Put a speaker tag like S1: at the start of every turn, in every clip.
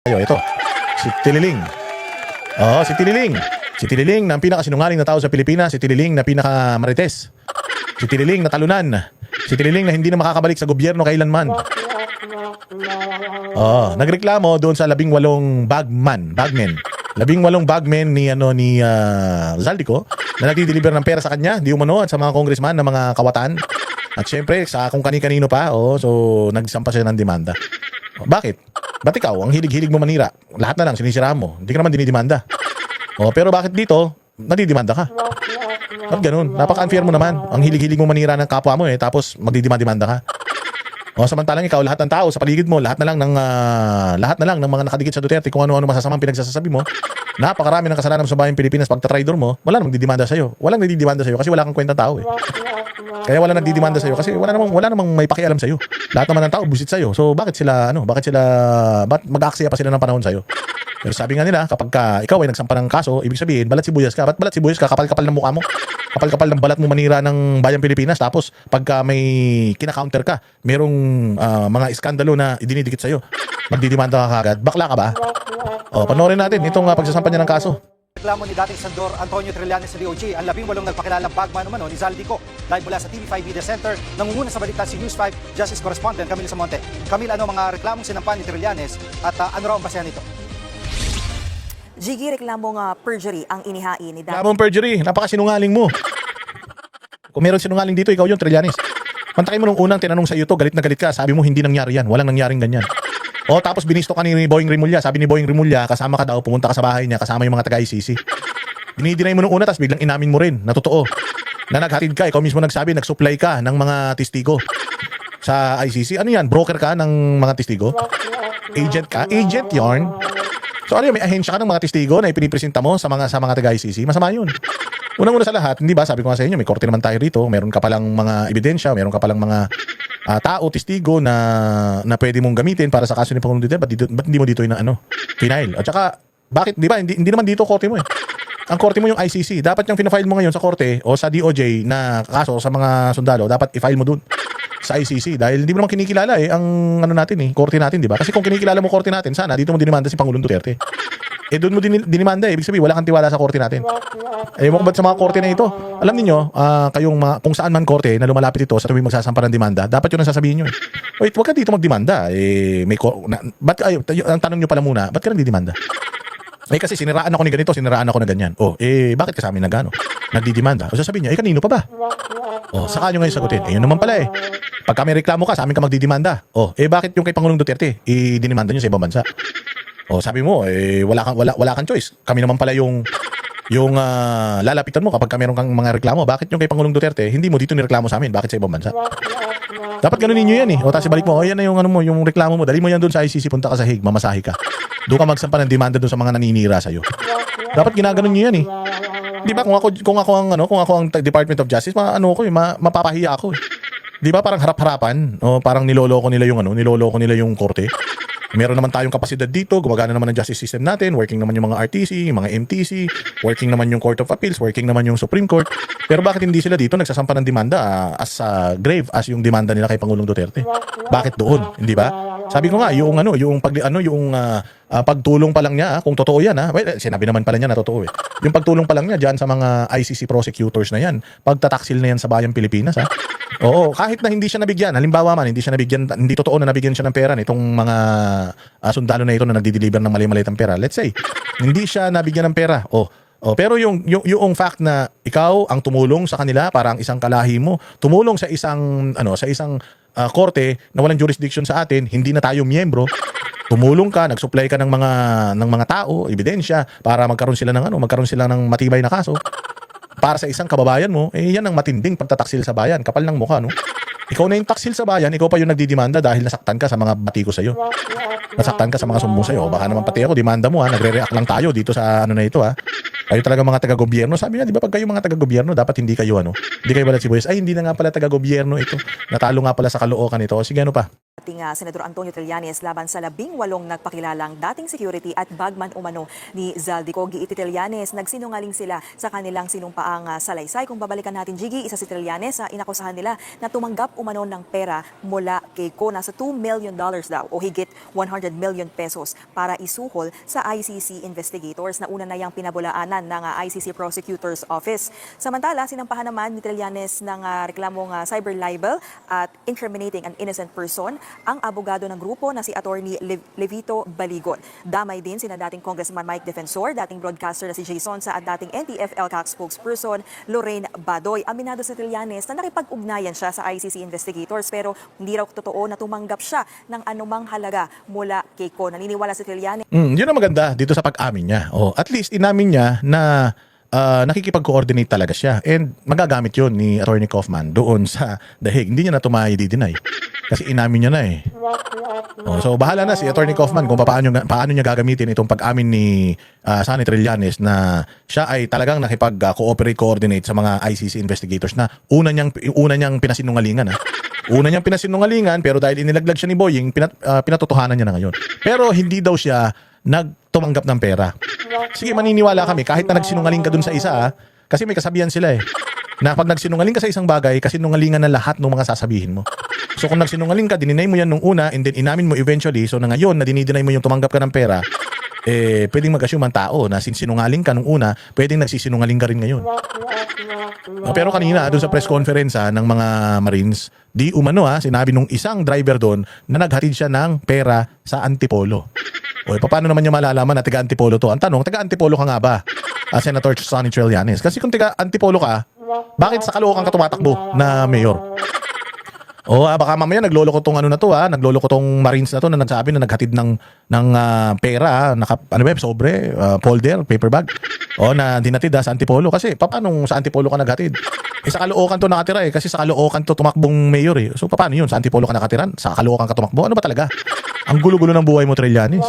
S1: Ayo, ito. Si Tililing. Oo, si Tililing. Si Tililing na ang pinakasinungaling na tao sa Pilipinas. Si Tililing na pinakamarites. Si Tililing na talunan. Si Tililing na hindi na makakabalik sa gobyerno kailanman. Oo, nagreklamo doon sa 18 bagmen. 18 bagmen ni Zaldico na nagdi-deliver ng pera sa kanya, di umano, at sa mga congressman na mga kawatan. At syempre, sa kung kani-kanino pa, so nagsampa siya ng demanda. Bakit? Ba't ikaw, ang hilig-hilig mo manira? Lahat na lang, sinisiraan mo. Hindi ka naman dinidemanda. Pero bakit dito, nadidemanda ka? Ba't ganun? Napaka-unfair mo naman. Ang hilig-hilig mo manira ng kapwa mo tapos magdidemanda ka. Samantalang ikaw, lahat ng tao sa paligid mo, lahat na lang ng mga nakadikit sa Duterte, kung ano-ano masasamang pinagsasabi mo, napakarami ng kasalanan sa bayang Pilipinas, pagtatraidor mo, wala namang didemanda sa'yo. Walang nagdidemanda sa'yo kasi wala kang kwentang tao Kaya wala nagdidemanda sa'yo kasi wala namang may pakialam sa'yo. Lahat naman ng tao busit sa'yo. So bakit mag-aaksaya pa sila ng panahon sa'yo? Pero sabi nga nila, kapag ikaw ay nagsampa ng kaso, ibig sabihin, balat sibuyas ka. Ba't balat sibuyas ka? Kapal-kapal ng mukha mo. Kapal-kapal ng balat mo manira ng bayang Pilipinas. Tapos, pagka may kina-counter ka, merong mga iskandalo na idinidikit sa'yo, magdidemanda ka kagad. Bakla ka ba? Panoorin natin itong pagsasampa niya ng kaso.
S2: Reklamo ni dating Senador Antonio Trillanes sa DOJ ang 18 nagpakilalang bagman umano ni Zaldico. Live mula sa TV5 Media Center, nangunguna sa balitan si News 5 Justice Correspondent Camille Samonte. Camille, ano mga reklamong sinampan ni Trillanes at ano raw ang basehan nito?
S3: Jiggy, reklamong perjury ang inihain ni
S1: Reklamong perjury, napakasinungaling mo. Kung meron sinungaling dito, ikaw yun, Trillanes. Pantakay mo nung unang tinanong sa iyo to, galit na galit ka, sabi mo hindi nangyari yan, walang nangyaring ganyan. Tapos binisto ka ni Boying Rimulya, sabi ni Boying Rimulya, kasama ka daw, pumunta ka sa bahay niya, kasama yung mga taga-ICC. Dinidinay mo nung una, tapos biglang inamin mo rin, na totoo. Na naghatid ka, ikaw mismo nagsabi, nag-supply ka ng mga testigo sa ICC. Ano yan, broker ka ng mga testigo? Agent ka? Agent yarn? So ano yun, may ahensya ka ng mga testigo na ipinipresenta mo sa mga taga-ICC? Masama yun. Unang-una sa lahat, hindi ba, sabi ko nga sa inyo, may korte naman tayo rito, meron ka palang mga ebidensya, meron ka palang mga tao, testigo na pwede mong gamitin para sa kaso ni Pangulong Duterte. Ba't hindi mo dito final? At saka, bakit, di ba, hindi naman dito korte mo Ang korte mo yung ICC. Dapat yung pinafile mo ngayon sa korte o sa DOJ na kaso sa mga sundalo, dapat i-file mo dun sa ICC dahil hindi mo naman kinikilala ang korte natin, di ba? Kasi kung kinikilala mo korte natin, sana dito mo dinimanda si Pangulong Duterte. Doon mo dinimanda ibig sabihin wala kang tiwala sa korte natin. Mo ba't sa mga korte na ito? Alam niyo, kung saan man korte na lumalapit ito sa tuwing magsasampa ng demanda, dapat yun ang sasabihin niyo Wait, wag ka dito magdemanda. Ang tanong niyo pala muna, ba't ka nagdidemanda? Kasi siniraan ako ni ganito, siniraan ako na ganyan. Bakit ka sa amin nagdidemanda? O sasabihin niya, kanino pa ba? Saka nyo ngayon sagutin, yun naman pala Pagka may reklamo ka, sa amin ka magdidemanda. Bakit yung kay Pangulong Duterte, dinimanda nyo sa ibang bansa? Sabi mo, wala kang choice. Kami naman pala yung lalapitan mo kapag meron kang mga reklamo. Bakit yung kay Pangulong Duterte, hindi mo dito nireklamo sa amin? Bakit sa ibang bansa? Dapat ganun ninyo yan Tapos balik mo, yan na yung reklamo mo. Dali mo yan doon sa ICC, punta ka sa Hague, mamasahe ka. Doon ka magsampa ng demanda doon sa mga naninira sa'yo. Dapat ginaganon nyo yan Di ba kung ako ang Department of Justice, mapapahiya ako Di ba parang harap-harapan, parang niloloko nila yung korte. Meron naman tayong kapasidad dito, gumagana naman ang justice system natin, working naman yung mga RTC, mga MTC, working naman yung Court of Appeals, working naman yung Supreme Court. Pero bakit hindi sila dito nagsasampa ng demanda as grave as yung demanda nila kay Pangulong Duterte? Bakit doon? Hindi ba? Sabi ko nga, yung pagtulong pa lang niya, kung totoo yan sinabi naman pala niya na totoo Yung pagtulong pa lang niya diyan sa mga ICC prosecutors na yan, pagtataksil na yan sa bayang Pilipinas Oo, kahit na hindi siya nabigyan, halimbawa man hindi totoo na nabigyan siya ng pera nitong mga sundalo na ito na nagdi-deliver ng mali-malitang pera. Let's say, hindi siya nabigyan ng pera. Pero yung fact na ikaw ang tumulong sa kanila, parang isang kalahi mo, tumulong sa isang korte na walang jurisdiction sa atin, hindi na tayo miyembro. Tumulong ka, nag-supply ka ng mga tao, ebidensya para magkaroon sila ng matibay na kaso. Para sa isang kababayan mo, yan ang matinding pagtataksil sa bayan. Kapal ng mukha, Ikaw na yung taksil sa bayan, ikaw pa yung nagdidemanda dahil nasaktan ka sa mga batiko sa'yo. Nasaktan ka sa mga sumbong sa'yo. Baka naman pati ako, demanda mo nagre-react lang tayo dito sa ito Kayo talaga mga taga-gobyerno. Sabi niya, di ba pag kayo mga taga-gobyerno, dapat hindi kayo hindi kayo balat sibuyas. Hindi na nga pala taga-gobyerno ito. Natalo nga pala sa Caloocan ito. Sige, pa?
S3: ating Senador Antonio Trillanes laban sa 18 nagpakilalang dating security at bagman umano ni Zaldico. Giiti Trillanes, nagsinungaling sila sa kanilang sinumpaang salaysay. Kung babalikan natin, Jiggy, isa si Trillanes, inakusahan nila na tumanggap umano ng pera mula kay Ko. Nasa $2 million daw o higit 100 million pesos para isuhol sa ICC investigators na una na yang pinabulaanan ng ICC Prosecutor's Office. Samantala, sinampahan naman ni Trillanes ng reklamong cyber libel at incriminating an innocent person ang abogado ng grupo na si Attorney Levito Baligon. Damay din sina dating Congressman Mike Defensor, dating broadcaster na si Jason sa at dating NTF-ELCAC spokesperson Lorraine Badoy. Aminado si Trillanes na nakipag-ugnayan siya sa ICC investigators pero hindi raw totoo na tumanggap siya ng anumang halaga mula kay Ko. Naniniwala si Trillanes.
S1: Yun ang maganda dito sa pag-amin niya. At least inamin niya na nakikipag-coordinate talaga siya. And magagamit yun ni Attorney Kaufman doon sa The Hague. Hindi niya na tumayi-deny. Kasi inamin niya na eh. So bahala na si Attorney Kaufman kung paano niya gagamitin itong pag-amin ni Sonny Trillanes na siya ay talagang nakipag-cooperate, coordinate sa mga ICC investigators na una niyang pinasinungalingan. Una niyang pinasinungalingan pero dahil inilaglag siya ni Boying, pinatotohanan niya na ngayon. Pero hindi daw siya nagtumanggap ng pera. Sige, maniniwala kami kahit na nagsinungaling ka dun sa isa kasi may kasabihan sila eh. Na pag nagsinungaling ka sa isang bagay, kasinungalingan na lahat ng mga sasabihin mo. So kung nagsinungaling ka, dininay mo yan nung una and then inamin mo eventually, so na ngayon na dinidinay mo yung tumanggap ka ng pera, pwedeng mag-assume ang tao na sinungaling ka nung una, pwedeng nagsisinungaling ka rin ngayon. Pero kanina, doon sa press conference ng mga Marines, di umano sinabi nung isang driver doon na naghatid siya ng pera sa Antipolo. O paano naman niya malalaman na taga-Antipolo to? Ang tanong, taga-Antipolo ka nga ba? Senator Sonny Trillanes. Kasi kung taga-Antipolo ka, bakit sa Caloocan ka tumatakbo na mayor? Baka mamaya nagloloko tong nagloloko tong Marines na to na nagsabi na naghatid ng pera, sobre, folder, paper bag. Na dinatid sa Antipolo. Kasi paano sa Antipolo ka naghatid? Sa Caloocan to nakatira kasi sa Caloocan to tumakbong mayor eh. So paano yun? Sa Antipolo ka nakatiran? Sa Caloocan ka tumakbo? Ano ba talaga? Ang gulo-gulo ng buhay mo, Trillanes.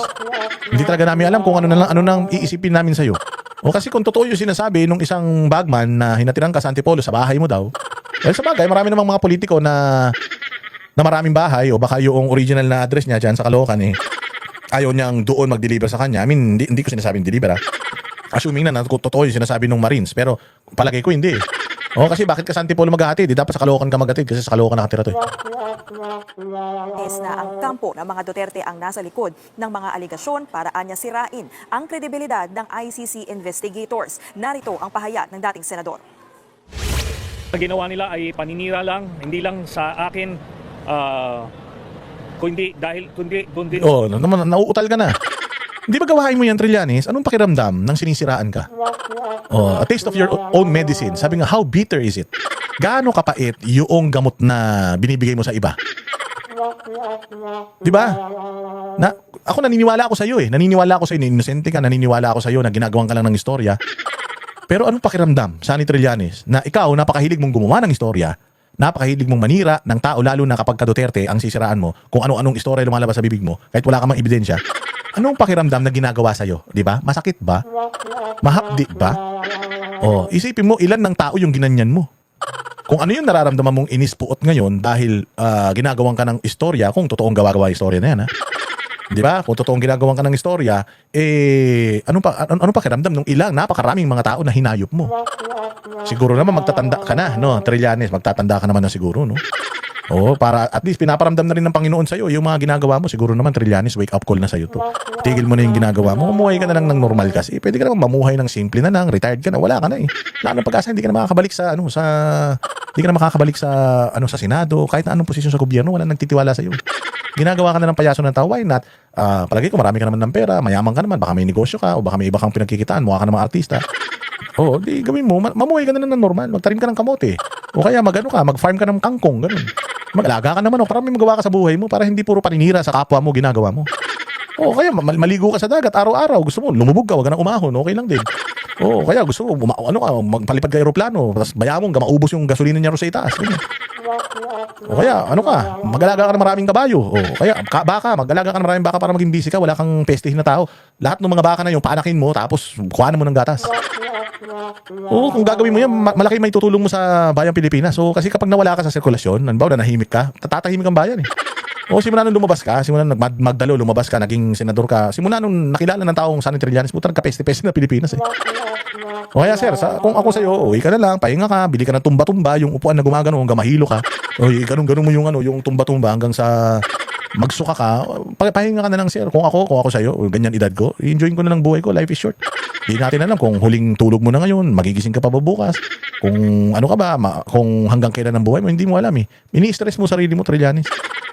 S1: Hindi talaga namin alam kung ano nang iisipin namin sa'yo. Kasi kung totoo yung sinasabi nung isang bagman na hinatiran ka sa Antipolo sa bahay mo daw, sa bagay, marami namang mga politiko na maraming bahay o baka yung original na address niya dyan sa Caloocan ayaw niyang doon mag-deliver sa kanya. I mean, hindi ko sinasabing deliver Assuming na totoo yung sinasabi ng Marines, pero palagay ko hindi. Kasi bakit ka sa Antipolo maghahatid? Dapat sa Caloocan ka maghatid kasi sa Caloocan nakatira to
S3: Na ang kampo ng mga Duterte ang nasa likod ng mga aligasyon para anya sirain ang kredibilidad ng ICC investigators. Narito ang pahayag ng dating senador.
S4: Ang ginawa nila ay paninira lang, hindi lang sa akin, kundi
S1: nauutal ka na. Hindi ba gawain mo yan, Trillanes? Anong pakiramdam nang sinisiraan ka? A taste of your own medicine. Sabi nga, how bitter is it? Gaano kapait yung gamot na binibigay mo sa iba? Di ba? Ako naniniwala ako sa iyo eh. Naniniwala ako sa iyo na inosente ka, naniniwala ako sa iyo na ginagawan ka lang ng istorya. Pero anong pakiramdam, Sonny Trillanes, na ikaw napakahilig mong gumawa ng istorya, napakahilig mong manira ng tao lalo na kapag ka Duterte ang sisiraan mo, kung ano-anong istorya lumalabas sa bibig mo, kahit wala ka mang ebidensya. Anong pakiramdam na ginagawa sa'yo? Di ba? Masakit ba? Mahapdi ba? Isipin mo ilan ng tao yung ginanyan mo. Kung ano yung nararamdaman mong inispuot ngayon dahil ginagawan ka ng istorya, kung totoong gawa-gawa istorya na yan Di ba? Kung totoong ginagawan ka ng istorya, anong pakiramdam nung ilang napakaraming mga tao na hinayop mo? Siguro naman magtatanda ka na, no? Trillanes, magtatanda ka naman na siguro, no? Para at least pinaparamdam na rin ng Panginoon sa'yo yung mga ginagawa mo. Siguro naman, Trillanes, wake up call na sa'yo to. Tigil mo na yung ginagawa mo. Umuhay ka na lang ng normal kasi. Pwede ka naman mamuhay ng simple na lang. Retired ka na. Wala ka na eh. Wala ng pag-asa. Hindi ka na makakabalik sa Senado. Kahit na anong posisyon sa gobyerno, wala nagtitiwala sa'yo. Ginagawa ka na ng payaso ng tao. Why not? Palagi ko marami ka naman ng pera. Mayaman ka naman. Baka may negosyo ka. O baka may iba kang pinagkikitaan. Mukha ka namang artista. Di gawin mo. Mamuhay ka na lang ng normal. Magtarim ka ng kamote. O kaya mag-farm ka ng kangkong. Ganun. Mag-alaga ka naman para may magawa ka sa buhay mo para hindi puro paninira sa kapwa mo ginagawa mo. Kaya maligo ka sa dagat araw-araw. Gusto mo lumubog ka, wag ka nang umahon, okay lang din. Kaya gusto mo magpalipad ka aeroplano, tapos bayamong maubos yung gasolina niya ro sa itaas. Kaya mag-alaga ka ng maraming kabayo. Kaya mag-alaga ka ng maraming baka para maging busy ka, wala kang pestihin na tao. Lahat ng mga baka na yung paanakin mo tapos kuhanan mo ng gatas. Kung gagawin mo yan, malaki may tutulong mo sa bayang Pilipinas. Kasi kapag nawala ka sa sirkulasyon, halimbawa na nahimik ka, tatahimik ang bayan eh. O simula nung lumabas ka, simula nung magdalo, lumabas ka, naging senador ka, simula nung nakilala ng taong Sonny Trillanes, puta nagka-peste-peste na Pilipinas eh. O kaya sir, kung ako sa'yo, uwi ka na lang, pahinga ka, bili ka ng tumba-tumba, yung upuan na gumagano, hanggang mahilo ka. O ganun mo yung tumba-tumba hanggang sa magsuka ka, pahinga ka na lang sir. Kung ako sa'yo, ganyan edad ko, enjoyin ko na lang buhay ko, life is short. Hindi natin alam kung huling tulog mo na ngayon, magigising ka pa ba bukas, kung ano ka ba, kung hanggang kailan ang buhay mo, hindi mo alam eh. Ini-stress mo sarili mo, Trillanes.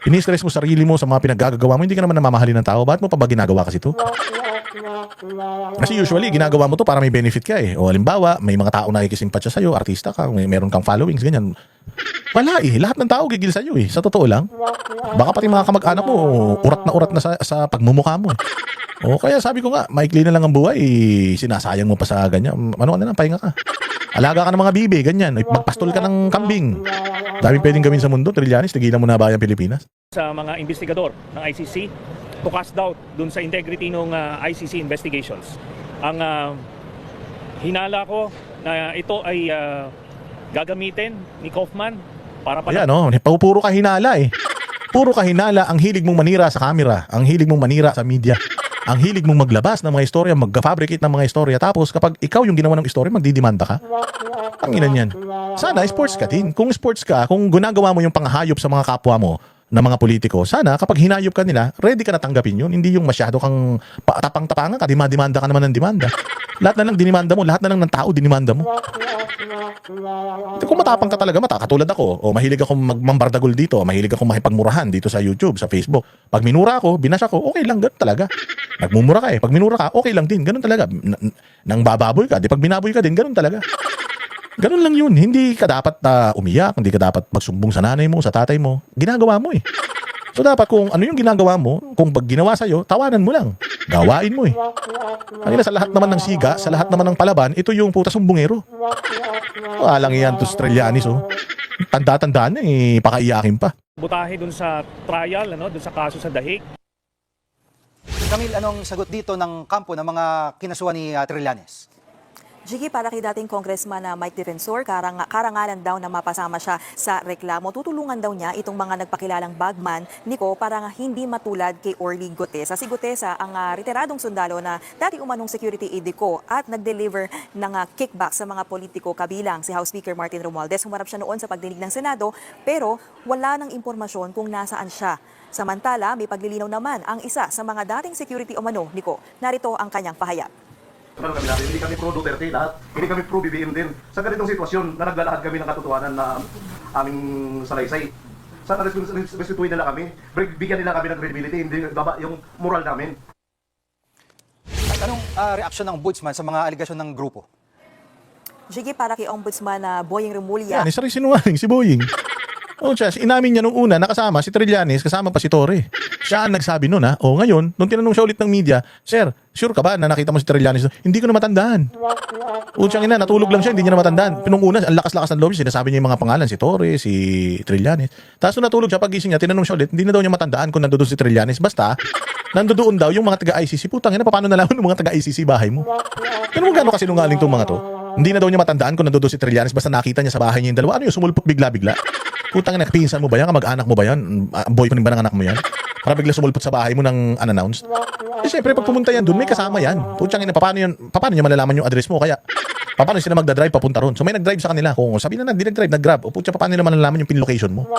S1: Ini-stress mo sarili mo sa mga pinaggagawa mo, hindi ka naman namamahalin ng tao. Bakit mo pa ba ginagawa kasi ito? Kasi usually, ginagawa mo to para may benefit ka eh. O halimbawa, may mga tao nakikisimpatya sa'yo, artista ka, meron kang followings, ganyan. Wala eh. Lahat ng tao gigil sa'yo eh. Sa totoo lang. Baka pati mga kamag-anak mo, urat na sa pagmumukha mo eh. O kaya sabi ko nga, maikli na lang ang buhay, sinasayang mo pa sa ganyan. Ano ka na lang, pahinga ka. Alaga ka ng mga bibe, ganyan. Magpastol ka ng kambing. Dami pwedeng gawin sa mundo, Trillanes, tigilan mo na bayang Pilipinas.
S4: Sa mga investigador ng ICC to cast doubt dun sa integrity ng ICC investigations. Ang hinala ko na ito ay gagamitin ni Kaufman para
S1: Ayan, no? Puro ka hinala eh. Puro ka hinala, ang hilig mong manira sa camera, ang hilig mong manira sa media, ang hilig mong maglabas ng mga istorya, mag-fabricate ng mga istorya, tapos kapag ikaw yung ginawa ng istorya, magdidimanda ka. Ang ina niyan. Sana sports ka din. Kung sports ka, kung ginagawa mo yung panghayop sa mga kapwa mo na mga politiko, sana kapag hinayop ka nila, ready ka na tanggapin yun. Hindi yung masyado kang tapang-tapangan ka, demanda ka naman ng demanda. Lahat na lang dinimanda mo, lahat na lang ng tao dinimanda mo. Kung matapang ka talaga, katulad ako, o mahilig akong magmambardagol dito, mahilig akong makipagmurahan dito sa YouTube, sa Facebook. Pag minura ako, binash ako, okay lang, ganun talaga. Nagmumura ka eh, pag minura ka, okay lang din, ganun talaga. Nang bababoy ka, di pag binaboy ka din, ganun talaga. Ganun lang yun. Hindi ka dapat umiyak, hindi ka dapat magsumbong sa nanay mo, sa tatay mo. Ginagawa mo eh. So dapat kung ano yung ginagawa mo, kung pag ginawa sa'yo, tawanan mo lang. Gawain mo eh. Kanina sa lahat naman ng siga, sa lahat naman ng palaban, ito yung puta sumbongero. Walang yan to Trillanes oh. Tanda-tandaan na eh, pakaiyakin pa.
S4: butahe dun sa trial, dun sa kaso sa Dahig.
S2: Camille, anong sagot dito ng kampo ng mga kinasuhan ni Trillanes?
S3: Jiggy, para kay dating congressman na Mike Defensor, karangalan daw na mapasama siya sa reklamo. Tutulungan daw niya itong mga nagpakilalang bagman, Nico, para hindi matulad kay Orly Gutesa. Si Gutesa ang retiradong sundalo na dati umanong security aide ko at nag-deliver ng kickback sa mga politiko kabilang si House Speaker Martin Romualdez. Humarap siya noon sa pagdinig ng Senado pero wala ng impormasyon kung nasaan siya. Samantala, may paglilinaw naman ang isa sa mga dating security umano, Nico. Narito ang kanyang pahayag.
S5: Kami natin, hindi kami pro Duterte lahat, hindi kami pro BBM din. Sa ganitong sitwasyon na naglalakad kami ng katotohanan na aming salaysay. Sana restituin nila kami, bigyan nila kami ng credibility, hindi baba yung moral namin.
S2: At anong reaksyon ng ombudsman sa mga aligasyon ng grupo?
S3: Jiggy, para kay Ombudsman na Boying Remulla.
S1: Yan, isa rin sinungaling si Boying. O siya, inamin niya nung una, nakasama si Trillanes, kasama pa si Torre. Siya ang nagsabi nun ha. O ngayon, nung tinanong siya ulit ng media, Sir, sure ka ba na nakita mo si Trillanes? Hindi ko na matandaan. O siyang ina, natulog lang siya, hindi niya na matandaan. Nung una, ang lakas-lakas ng loob, sinasabi niya yung mga pangalan, si Torre, si Trillanes. Tapos nung natulog siya, pagising niya, tinanong siya ulit, hindi na daw niya matandaan kung nandoon si Trillanes. Basta, nandoon daw yung mga taga-ICC. Putang ina, paano nalaman ng mga taga-ICC bahay mo? Ano mo gano'n kasinungaling tong mga to? Hindi na daw niya matandaan kung nandoon si Trillanes, basta nakita niya sa bahay niya yung dalawa. Ano yung sumulpot bigla-bigla? Putang ina, pinsan mo ba yan? Kamag-anak mo ba yan? Boyfriend ba ng anak mo yan? Para bigla sumulpot sa bahay mo ng unannounced? Eh syempre, pag pumunta yan doon, may kasama yan. Putang ina, paano niya malalaman yung address mo? Kaya, paano sila magdadrive papunta ron? So may nagdrive sa kanila. Kung sabi na di nagdrive, nag-grab. O putya, paano nila malalaman yung pin location mo?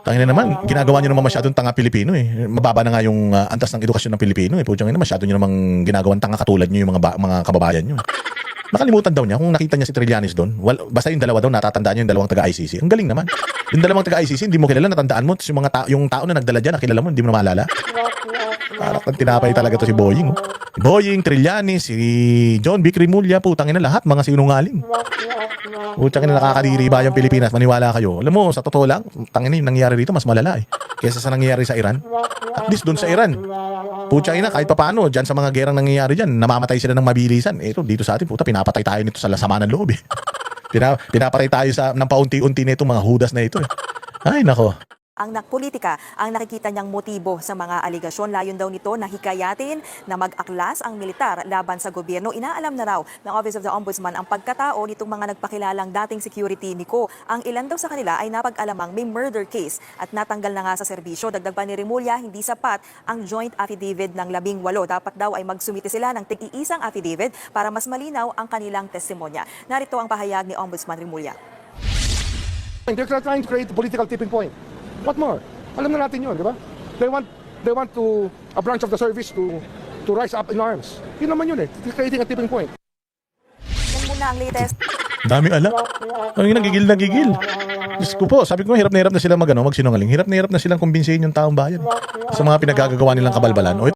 S1: Tangina naman, ginagawa niyo naman masyadong tanga Pilipino eh. Mababa na nga yung antas ng edukasyon ng Pilipino eh. Putya, masyado niyo namang ginagawang tanga katulad niyo yung mga kababayan niyo. Nakalimutan daw niya kung nakita niya si Trillanes doon. Basta yung dalawa daw, natatandaan niya yung dalawang taga-ICC. Ang galing naman. Yung dalawang taga-ICC, hindi mo kilala, natandaan mo. Tapos yung tao na nagdala dyan, nakilala mo, hindi mo na maalala. Parang tinapay talaga to si Boying. Oh. Si Boying, Trillanes, si John Vic Remulla, putang ina lahat, mga sinungaling. Putang ina, nakakadiri ba yung Pilipinas? Maniwala kayo. Alam mo, sa totoo lang, tangina yung nangyayari dito, mas malala eh. Kesa sa nangyayari sa Iran. At least doon sa Iran. Pucha ina, kahit papaano, dyan sa mga gerang nangyayari dyan, namamatay sila ng mabilisan. Ito, dito sa atin, puta, pinapatay tayo nito sa sama ng loob eh. Pinapatay tayo ng paunti-unti na itong mga hudas na ito eh. Ay, nako.
S3: ang politika ang nakikita niyang motibo sa mga aligasyon. Layon daw nito na hikayatin na mag-aklas ang militar laban sa gobyerno. Inaalam na raw ng Office of the Ombudsman ang pagkatao nitong mga nagpakilalang dating security ni Ko. Ang ilan daw sa kanila ay napag-alamang may murder case at natanggal na nga sa serbisyo. Dagdag pa ni Remulla, hindi sapat ang joint affidavit ng 18. Dapat daw ay magsumite sila ng tig-iisang affidavit para mas malinaw ang kanilang testimonya. Narito ang pahayag ni Ombudsman Remulla.
S6: They're trying to create a political tipping point. What more? Alam na natin yun, di ba? They want to a branch of the service to rise up in arms. Yun naman yun eh, creating a tipping point.
S3: Yan muna ang latest.
S1: Dami alam. Ang nagigil na gigil. Diyos ko po, sabi ko hirap na sila magsinungaling. Hirap na silang kumbinsihin yung taong bayan sa mga pinagagagawa nilang kabalbalan. O